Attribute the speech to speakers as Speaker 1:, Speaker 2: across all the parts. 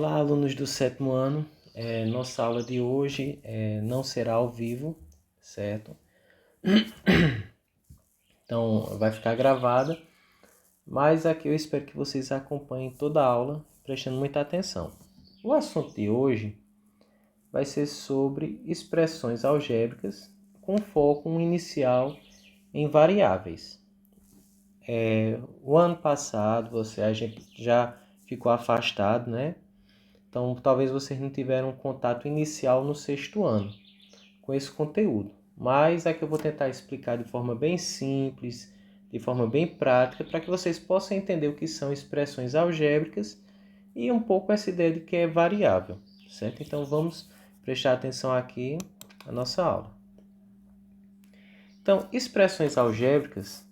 Speaker 1: Olá, alunos do sétimo ano. Nossa aula de hoje não será ao vivo, certo? Então, vai ficar gravada, mas aqui eu espero que vocês acompanhem toda a aula, prestando muita atenção. O assunto de hoje vai ser sobre expressões algébricas com foco inicial em variáveis. O ano passado, a gente já ficou afastado, né? Então, talvez vocês não tiveram um contato inicial no sexto ano com esse conteúdo. Mas aqui eu vou tentar explicar de forma bem simples, de forma bem prática, para que vocês possam entender o que são expressões algébricas e um pouco essa ideia de que é variável, certo? Então, vamos prestar atenção aqui na nossa aula. Então, expressões algébricas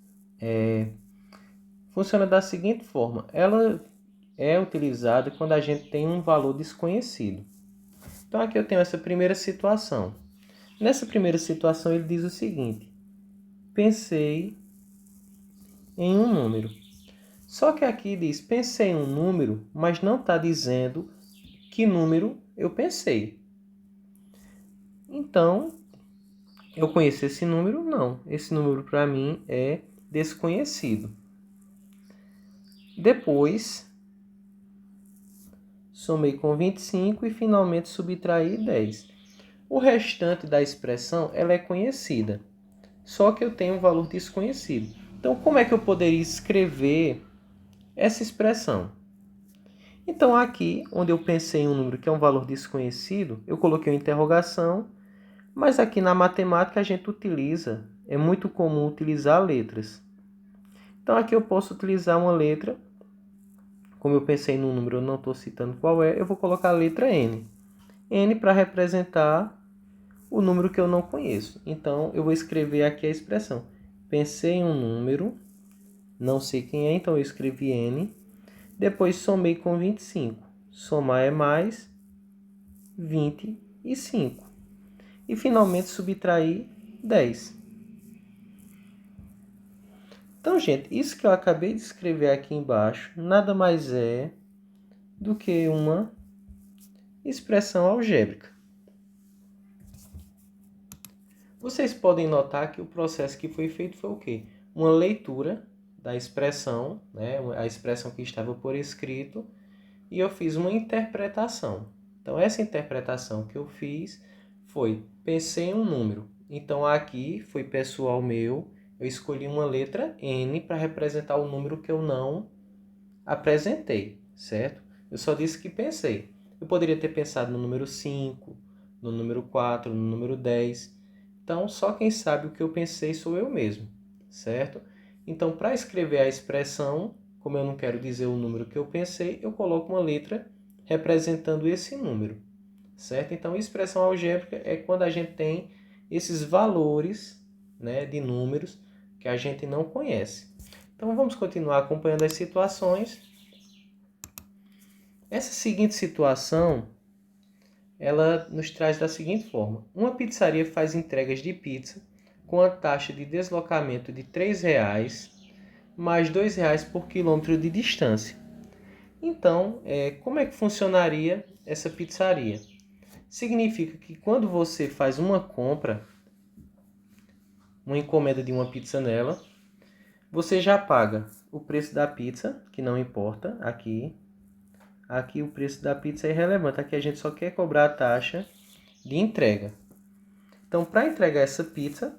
Speaker 1: funciona da seguinte forma. Ela é utilizada quando a gente tem um valor desconhecido. Então, aqui eu tenho essa primeira situação. Nessa primeira situação, ele diz o seguinte: pensei em um número. Só que aqui diz pensei em um número, mas não está dizendo que número eu pensei. Então, eu conheço esse número? Não. Esse número para mim é desconhecido. Depois, somei com 25 e finalmente subtraí 10. O restante da expressão ela é conhecida, só que eu tenho um valor desconhecido. Então, como é que eu poderia escrever essa expressão? Então, aqui, onde eu pensei em um número que é um valor desconhecido, eu coloquei uma interrogação, mas aqui na matemática a gente utiliza, é muito comum utilizar letras. Então, aqui eu posso utilizar uma letra, como eu pensei num número, eu não estou citando qual é, eu vou colocar a letra N. N para representar o número que eu não conheço. Então, eu vou escrever aqui a expressão. Pensei em um número, não sei quem é, então eu escrevi N. Depois somei com 25. Somar é mais 25. E finalmente subtrair 10. Então, gente, isso que eu acabei de escrever aqui embaixo nada mais é do que uma expressão algébrica. Vocês podem notar que o processo que foi feito foi o quê? Uma leitura da expressão, né? A expressão que estava por escrito, e eu fiz uma interpretação. Então, essa interpretação que eu fiz foi, pensei em um número. Então, aqui foi pessoal meu, eu escolhi uma letra N para representar o número que eu não apresentei, certo? Eu só disse que pensei. Eu poderia ter pensado no número 5, no número 4, no número 10. Então, só quem sabe o que eu pensei sou eu mesmo, certo? Então, para escrever a expressão, como eu não quero dizer o número que eu pensei, eu coloco uma letra representando esse número, certo? Então, expressão algébrica é quando a gente tem esses valores, né, de números que a gente não conhece. Então, vamos continuar acompanhando as situações. Essa seguinte situação, ela nos traz da seguinte forma. Uma pizzaria faz entregas de pizza com a taxa de deslocamento de R$ 3,00 mais R$ 2,00 por quilômetro de distância. Então, como é que funcionaria essa pizzaria? Significa que quando você faz uma compra, uma encomenda de uma pizza nela, você já paga o preço da pizza, que não importa aqui. Aqui o preço da pizza é irrelevante. Aqui a gente só quer cobrar a taxa de entrega. Então, para entregar essa pizza,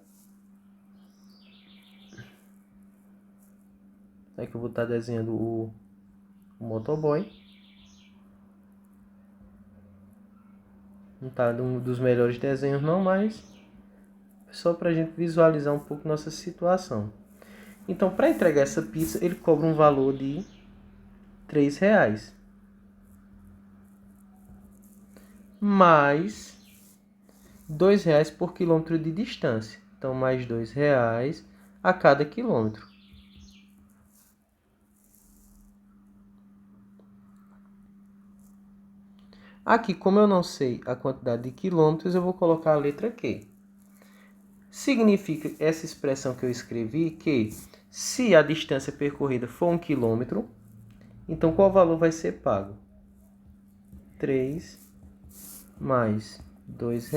Speaker 1: é que eu vou estar desenhando o motoboy. Não está um dos melhores desenhos não, mas só para a gente visualizar um pouco nossa situação. Então, para entregar essa pizza, ele cobra um valor de R$ 3,00. Mais R$ 2,00 por quilômetro de distância. Então, mais R$ 2,00 a cada quilômetro. Aqui, como eu não sei a quantidade de quilômetros, eu vou colocar a letra Q. Significa essa expressão que eu escrevi que se a distância percorrida for 1 quilômetro, então qual valor vai ser pago? 3 mais R$ 2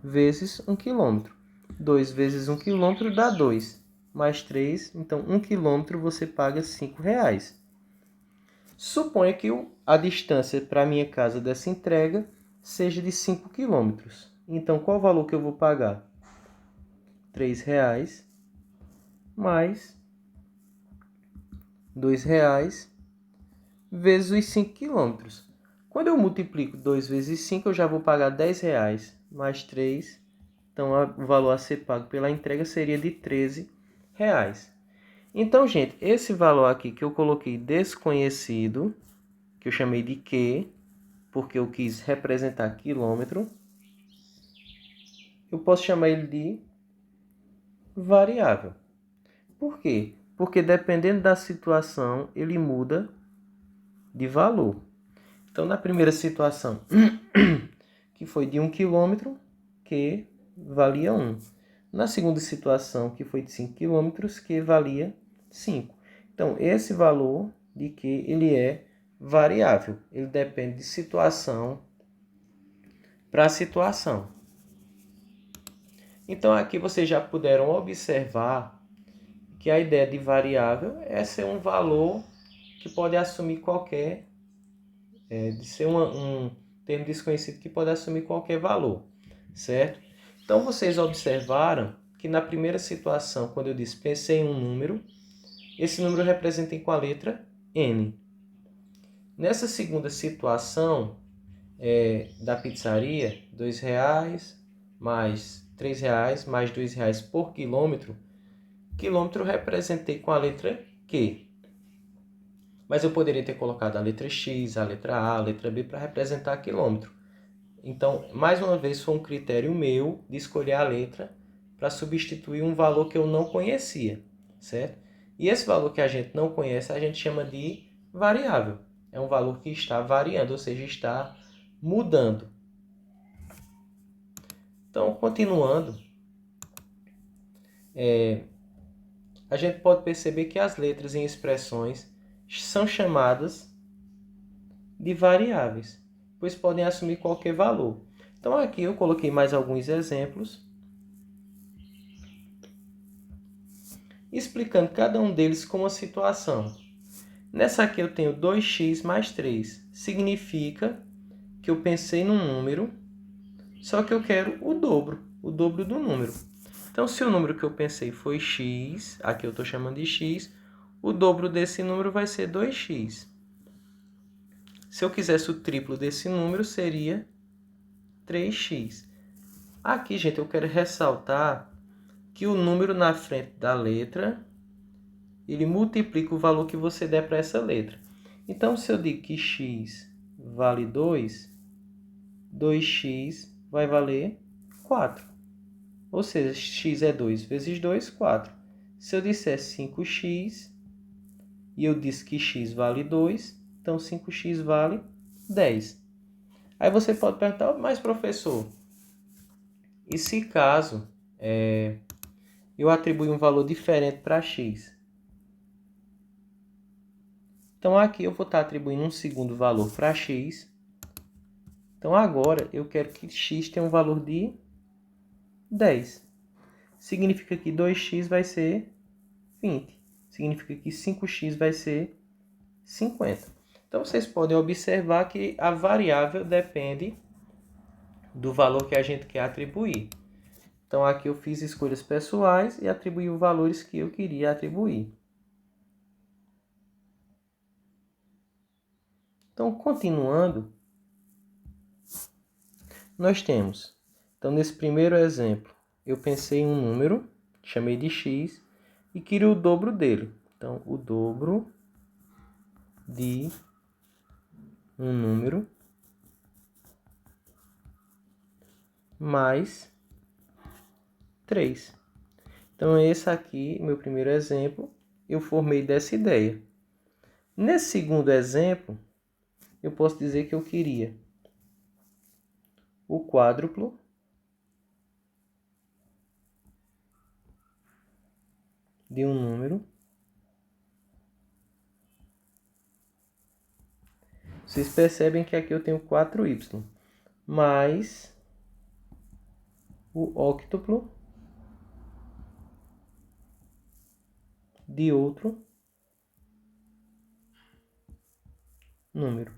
Speaker 1: vezes 1 quilômetro. 2 vezes 1 quilômetro dá 2, mais 3, então 1 quilômetro você paga R$ 5. Suponha que a distância para a minha casa dessa entrega seja de 5 quilômetros. Então, qual o valor que eu vou pagar? R$ 3 mais R$ 2 vezes os 5 quilômetros. Quando eu multiplico 2 vezes 5, eu já vou pagar R$ 10 mais 3. Então, o valor a ser pago pela entrega seria de R$ 13. Então, gente, esse valor aqui que eu coloquei desconhecido, que eu chamei de Q, porque eu quis representar quilômetro, eu posso chamar ele de variável. Por quê? Porque dependendo da situação, ele muda de valor. Então, na primeira situação, que foi de 1 quilômetro, que valia 1. Na segunda situação, que foi de 5 quilômetros, que valia 5. Então, esse valor de Q, ele é variável. Ele depende de situação para situação. Então, aqui vocês já puderam observar que a ideia de variável é ser um valor que pode assumir qualquer, de ser um termo desconhecido que pode assumir qualquer valor, certo? Então, vocês observaram que na primeira situação, quando eu disse pensei em um número, esse número eu representei com a letra N. Nessa segunda situação da pizzaria, R$ 2 mais R$ 3 mais R$ 2 por quilômetro, quilômetro eu representei com a letra Q. Mas eu poderia ter colocado a letra X, a letra A, a letra B para representar quilômetro. Então, mais uma vez, foi um critério meu de escolher a letra para substituir um valor que eu não conhecia, certo? E esse valor que a gente não conhece, a gente chama de variável. É um valor que está variando, ou seja, está mudando. Então, continuando, a gente pode perceber que as letras em expressões são chamadas de variáveis, pois podem assumir qualquer valor. Então, aqui eu coloquei mais alguns exemplos, explicando cada um deles com uma situação. Nessa aqui eu tenho 2x mais 3. Significa que eu pensei num número, só que eu quero o dobro do número. Então, se o número que eu pensei foi x, aqui eu estou chamando de x, o dobro desse número vai ser 2x. Se eu quisesse o triplo desse número, seria 3x. Aqui, gente, eu quero ressaltar que o número na frente da letra, ele multiplica o valor que você der para essa letra. Então, se eu digo que x vale 2, 2x vai valer 4. Ou seja, x é 2 vezes 2, 4. Se eu disser 5x e eu disse que x vale 2, então 5x vale 10. Aí você pode perguntar, mas professor, e se caso eu atribuir um valor diferente para x? Então aqui eu vou estar atribuindo um segundo valor para x. Então agora eu quero que x tenha um valor de 10. Significa que 2x vai ser 20. Significa que 5x vai ser 50. Então vocês podem observar que a variável depende do valor que a gente quer atribuir. Então aqui eu fiz escolhas pessoais e atribuí os valores que eu queria atribuir. Então, continuando, nós temos, então nesse primeiro exemplo, eu pensei em um número, chamei de x, e queria o dobro dele. Então, o dobro de um número mais 3. Então, esse aqui, meu primeiro exemplo, eu formei dessa ideia. Nesse segundo exemplo, eu posso dizer que eu queria o quádruplo de um número. Vocês percebem que aqui eu tenho 4y, mais o óctuplo de outro número.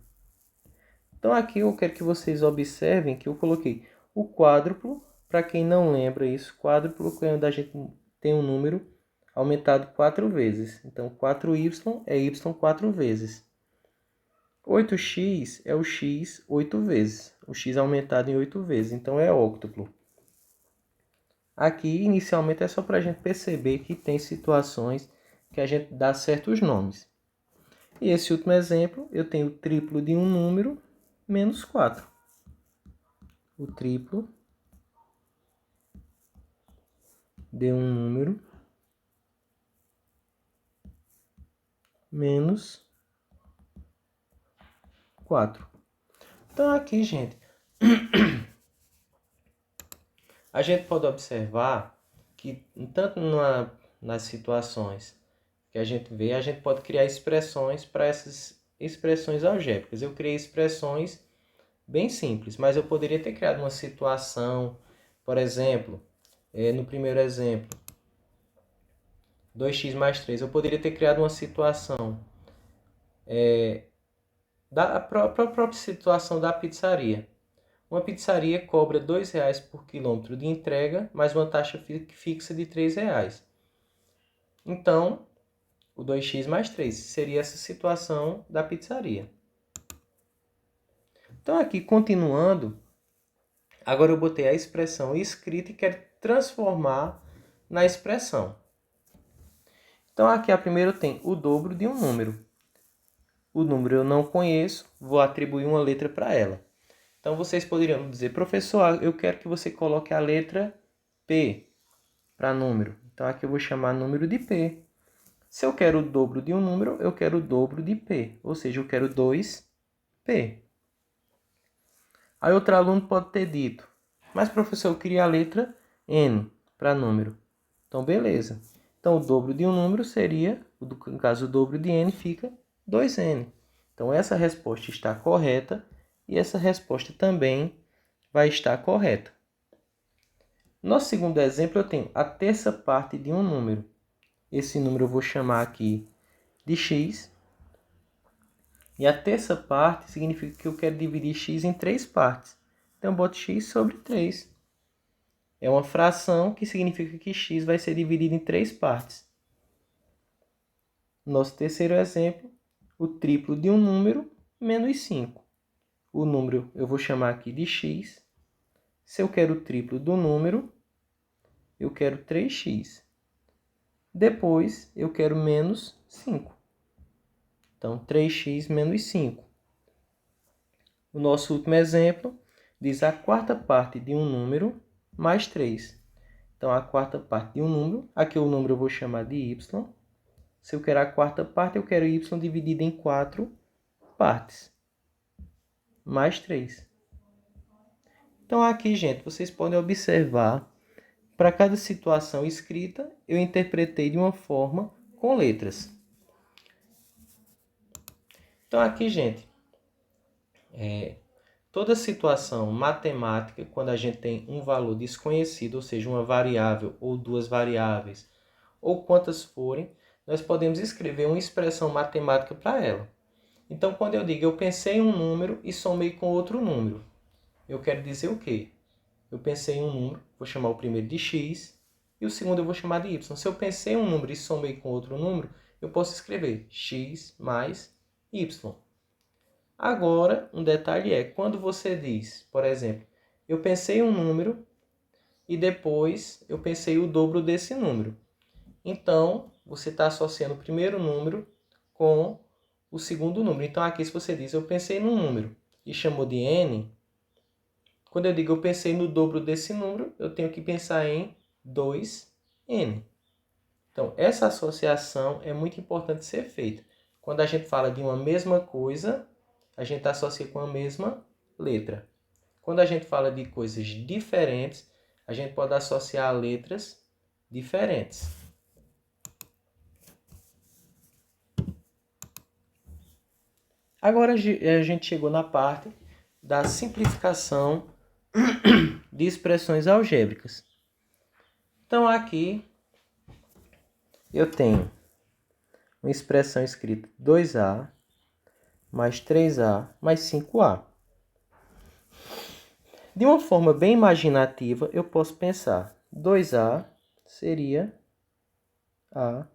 Speaker 1: Então aqui eu quero que vocês observem que eu coloquei o quádruplo. Para quem não lembra isso, quádruplo é quando a gente tem um número aumentado 4 vezes. Então 4y é y 4 vezes. 8x é o x 8 vezes. O x aumentado em 8 vezes. Então é óctuplo. Aqui inicialmente é só para a gente perceber que tem situações que a gente dá certos nomes. E esse último exemplo, eu tenho o triplo de um número menos 4. O triplo de um número menos 4. Então aqui, gente, a gente pode observar que tanto nas situações que a gente vê, a gente pode criar expressões para essas expressões algébricas. Eu criei expressões bem simples, mas eu poderia ter criado uma situação, por exemplo, no primeiro exemplo, 2x mais 3, eu poderia ter criado uma situação da própria situação da pizzaria. Uma pizzaria cobra R$ 2,00 por quilômetro de entrega, mais uma taxa fixa de R$ 3,00. Então, o 2x mais 3 seria essa situação da pizzaria. Então, aqui, continuando, agora eu botei a expressão escrita e quero transformar na expressão. Então, aqui a primeira tem o dobro de um número. O número eu não conheço, vou atribuir uma letra para ela. Então, vocês poderiam dizer, professor, eu quero que você coloque a letra P para número. Então, aqui eu vou chamar número de P. Se eu quero o dobro de um número, eu quero o dobro de P. Ou seja, eu quero 2P. Aí outro aluno pode ter dito, mas professor, eu queria a letra N para número. Então, beleza. Então, o dobro de um número seria, no caso, o dobro de N fica 2N. Então, essa resposta está correta e essa resposta também vai estar correta. No segundo exemplo, eu tenho a terça parte de um número. Esse número eu vou chamar aqui de x. E a terça parte significa que eu quero dividir x em 3 partes. Então, eu boto x sobre 3. É uma fração que significa que x vai ser dividido em 3 partes. Nosso terceiro exemplo, o triplo de um número menos 5. O número eu vou chamar aqui de x. Se eu quero o triplo do número, eu quero 3x. Depois, eu quero menos 5. Então, 3x menos 5. O nosso último exemplo diz a quarta parte de um número mais 3. Então, a quarta parte de um número, aqui o número eu vou chamar de y. Se eu quero a quarta parte, eu quero y dividido em 4 partes. Mais 3. Então, aqui, gente, vocês podem observar, para cada situação escrita, eu interpretei de uma forma com letras. Então, aqui, gente, toda situação matemática, quando a gente tem um valor desconhecido, ou seja, uma variável ou duas variáveis, ou quantas forem, nós podemos escrever uma expressão matemática para ela. Então, quando eu digo eu pensei em um número e somei com outro número, eu quero dizer o quê? Eu pensei em um número, vou chamar o primeiro de x, e o segundo eu vou chamar de y. Se eu pensei em um número e somei com outro número, eu posso escrever x mais y. Agora, um detalhe é, quando você diz, por exemplo, eu pensei em um número e depois eu pensei o dobro desse número. Então, você está associando o primeiro número com o segundo número. Então, aqui se você diz, eu pensei num número e chamou de n, quando eu digo eu pensei no dobro desse número, eu tenho que pensar em 2n. Então, essa associação é muito importante ser feita. Quando a gente fala de uma mesma coisa, a gente associa com a mesma letra. Quando a gente fala de coisas diferentes, a gente pode associar letras diferentes. Agora a gente chegou na parte da simplificação de expressões algébricas. Então aqui eu tenho uma expressão escrita 2A mais 3A mais 5A. De uma forma bem imaginativa, eu posso pensar 2A seria A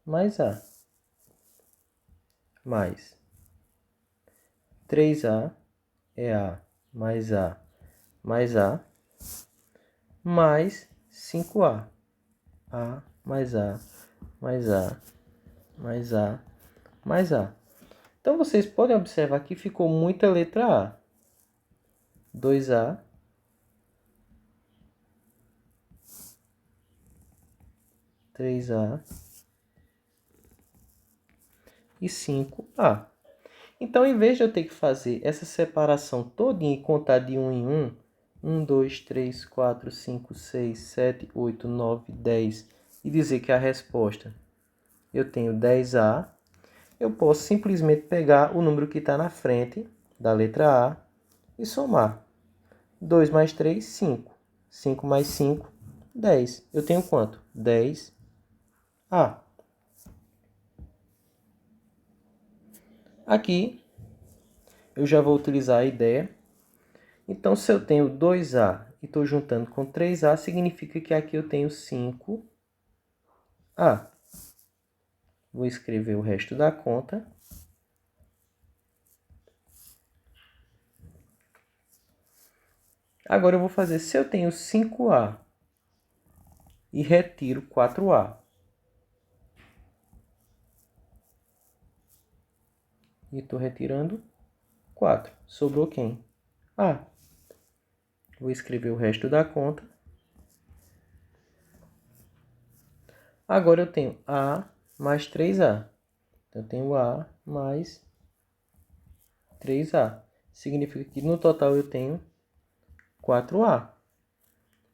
Speaker 1: mais A, mais 3A é A mais A mais A, mais 5A. A mais A mais A mais A mais A. Então, vocês podem observar que ficou muita letra A. 2A, 3A e 5A. Então, em vez de eu ter que fazer essa separação todinha e contar de 1 em 1, 1, 2, 3, 4, 5, 6, 7, 8, 9, 10, e dizer que a resposta eu tenho 10A, eu posso simplesmente pegar o número que está na frente da letra A e somar. 2 mais 3, 5. 5 mais 5, 10. Eu tenho quanto? 10A. Aqui eu já vou utilizar a ideia. Então, se eu tenho 2A e estou juntando com 3A, significa que aqui eu tenho 5A. Vou escrever o resto da conta. Agora eu vou fazer, se eu tenho 5A e retiro 4A. E estou retirando 4. Sobrou quem? A. Vou escrever o resto da conta. Agora eu tenho A mais 3A. Então, eu tenho A mais 3A. Significa que no total eu tenho 4A.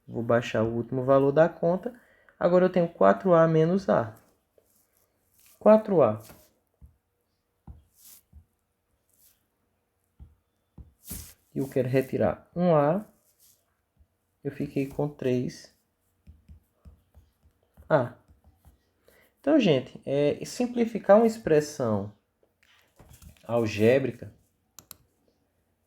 Speaker 1: Vou baixar o último valor da conta. Agora eu tenho 4A menos A. 4A. E eu quero retirar 1A. Eu fiquei com 3A. Então, gente, simplificar uma expressão algébrica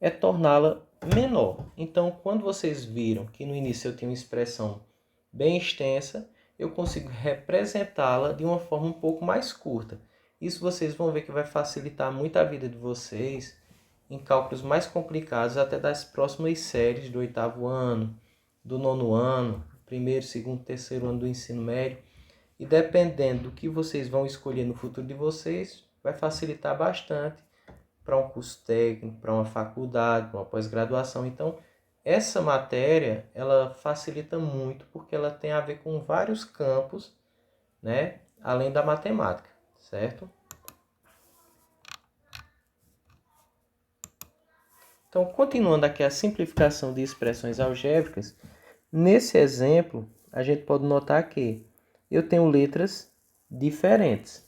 Speaker 1: é torná-la menor. Então, quando vocês viram que no início eu tinha uma expressão bem extensa, eu consigo representá-la de uma forma um pouco mais curta. Isso vocês vão ver que vai facilitar muito a vida de vocês em cálculos mais complicados, até das próximas séries do 8º ano, do 9º ano, primeiro, segundo, terceiro ano do ensino médio. E dependendo do que vocês vão escolher no futuro de vocês, vai facilitar bastante para um curso técnico, para uma faculdade, para uma pós-graduação. Então, essa matéria, ela facilita muito porque ela tem a ver com vários campos, né, além da matemática, certo? Então, continuando aqui a simplificação de expressões algébricas, nesse exemplo, a gente pode notar que eu tenho letras diferentes.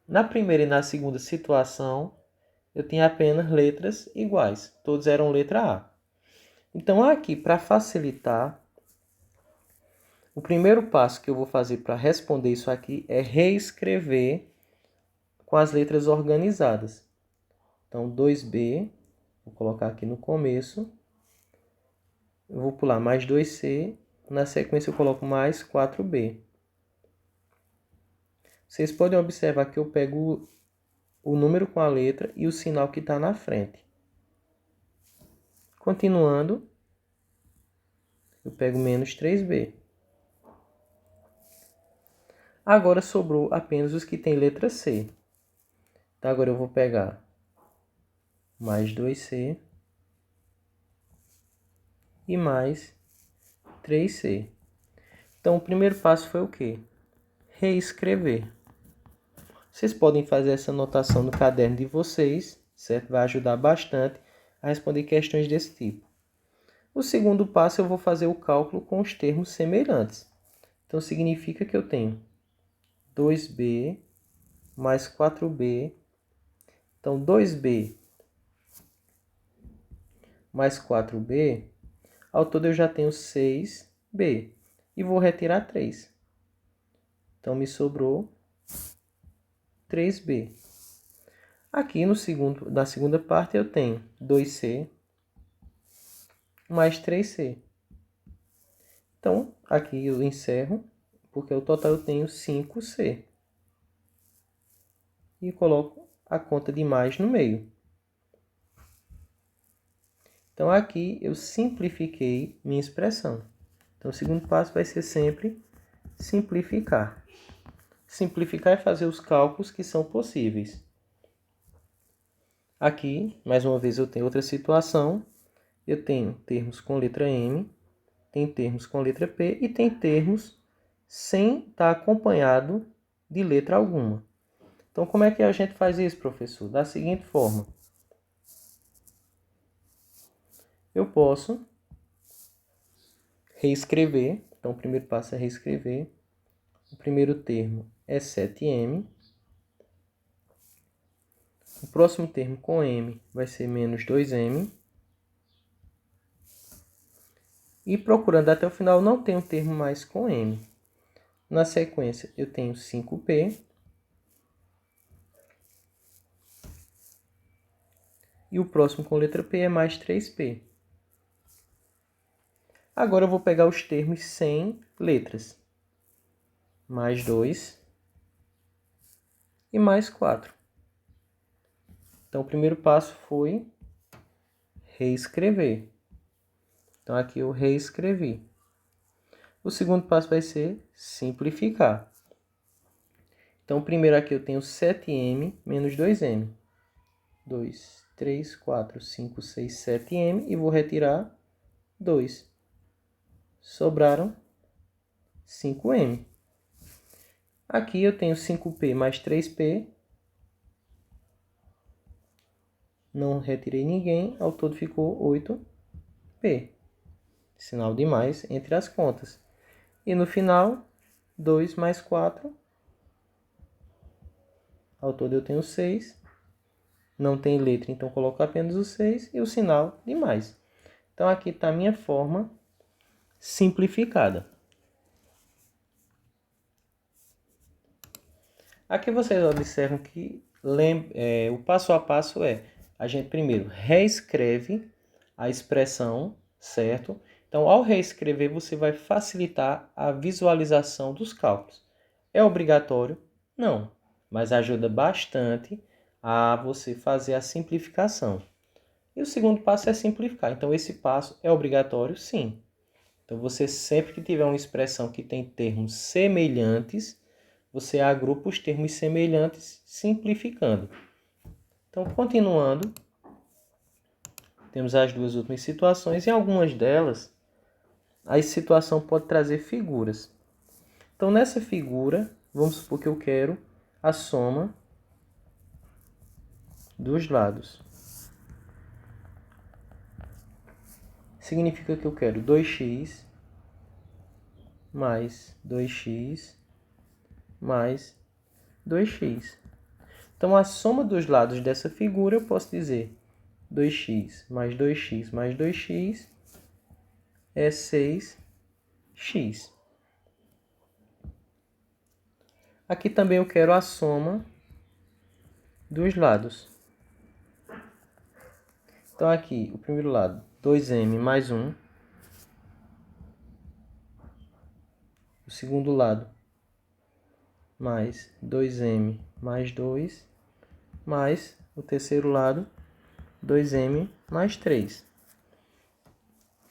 Speaker 1: Na primeira e na segunda situação, eu tinha apenas letras iguais. Todos eram letra A. Então, aqui, para facilitar, o primeiro passo que eu vou fazer para responder isso aqui é reescrever com as letras organizadas. Então, 2B, vou colocar aqui no começo. Eu vou pular mais 2C. Na sequência, eu coloco mais 4B. Vocês podem observar que eu pego o número com a letra e o sinal que está na frente. Continuando, eu pego menos 3B. Agora sobrou apenas os que têm letra C. Então, agora eu vou pegar mais 2C e mais 3C. Então, o primeiro passo foi o quê? Reescrever. Vocês podem fazer essa anotação no caderno de vocês, certo? Vai ajudar bastante a responder questões desse tipo. O segundo passo, eu vou fazer o cálculo com os termos semelhantes. Então, significa que eu tenho 2B mais 4B Então, 2b mais 4b, ao todo eu já tenho 6b. E vou retirar 3. Então, me sobrou 3b. Aqui na segunda parte eu tenho 2c mais 3c. Então, aqui eu encerro, porque o total eu tenho 5c. E coloco a conta de mais no meio. Então, aqui eu simplifiquei minha expressão. Então, o segundo passo vai ser sempre simplificar. Simplificar é fazer os cálculos que são possíveis. Aqui, mais uma vez, eu tenho outra situação. Eu tenho termos com letra M, tem termos com letra P e tem termos sem estar acompanhado de letra alguma. Então, como é que a gente faz isso, professor? Da seguinte forma. Eu posso reescrever. Então, o primeiro passo é reescrever. O primeiro termo é 7m. O próximo termo com m vai ser menos 2m. E procurando até o final, não tem um termo mais com m. Na sequência, eu tenho 5p. E o próximo com letra P é mais 3p. Agora eu vou pegar os termos sem letras. Mais 2 e mais 4. Então, o primeiro passo foi reescrever. Então, aqui eu reescrevi. O segundo passo vai ser simplificar. Então, primeiro aqui eu tenho 7m menos 2m. 2, 3, 4, 5, 6, 7m. E vou retirar 2. Sobraram 5m. Aqui eu tenho 5p mais 3p. Não retirei ninguém. Ao todo ficou 8p. Sinal de mais entre as contas. E no final, 2 mais 4. Ao todo eu tenho 6. Não tem letra, então coloco apenas o 6 e o sinal de mais. Então, aqui está a minha forma simplificada. Aqui vocês observam que o passo a passo é: a gente primeiro reescreve a expressão, certo? Então, ao reescrever, você vai facilitar a visualização dos cálculos. É obrigatório? Não, mas ajuda bastante a você fazer a simplificação. E o segundo passo é simplificar. Então, esse passo é obrigatório? Sim. Então, você sempre que tiver uma expressão que tem termos semelhantes, você agrupa os termos semelhantes simplificando. Então, continuando, temos as duas últimas situações. Em algumas delas, a situação pode trazer figuras. Então, nessa figura, vamos supor que eu quero a soma dos lados. Significa que eu quero 2x mais 2x mais 2x. Então, a soma dos lados dessa figura, eu posso dizer 2x mais 2x mais 2x é 6x. Aqui também eu quero a soma dos lados. Então, aqui, o primeiro lado, 2m mais 1. O segundo lado, mais 2m mais 2. Mais o terceiro lado, 2m mais 3.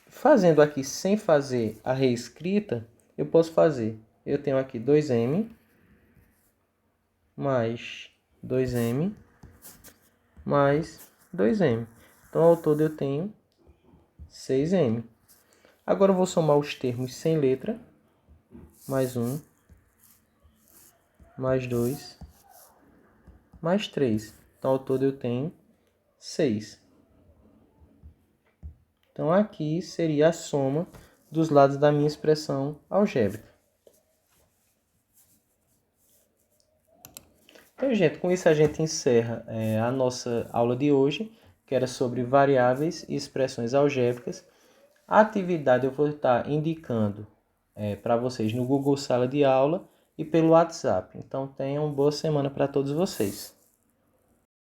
Speaker 1: Fazendo aqui sem fazer a reescrita, eu posso fazer. Eu tenho aqui 2m mais 2m mais 2m. Então, ao todo, eu tenho 6m. Agora, eu vou somar os termos sem letra. Mais 1, mais 2, mais 3. Então, ao todo, eu tenho 6. Então, aqui seria a soma dos lados da minha expressão algébrica. Então, gente, com isso a gente encerra a nossa aula de hoje, que era sobre variáveis e expressões algébricas. A atividade eu vou estar indicando para vocês no Google Sala de Aula e pelo WhatsApp. Então, tenham uma boa semana para todos vocês.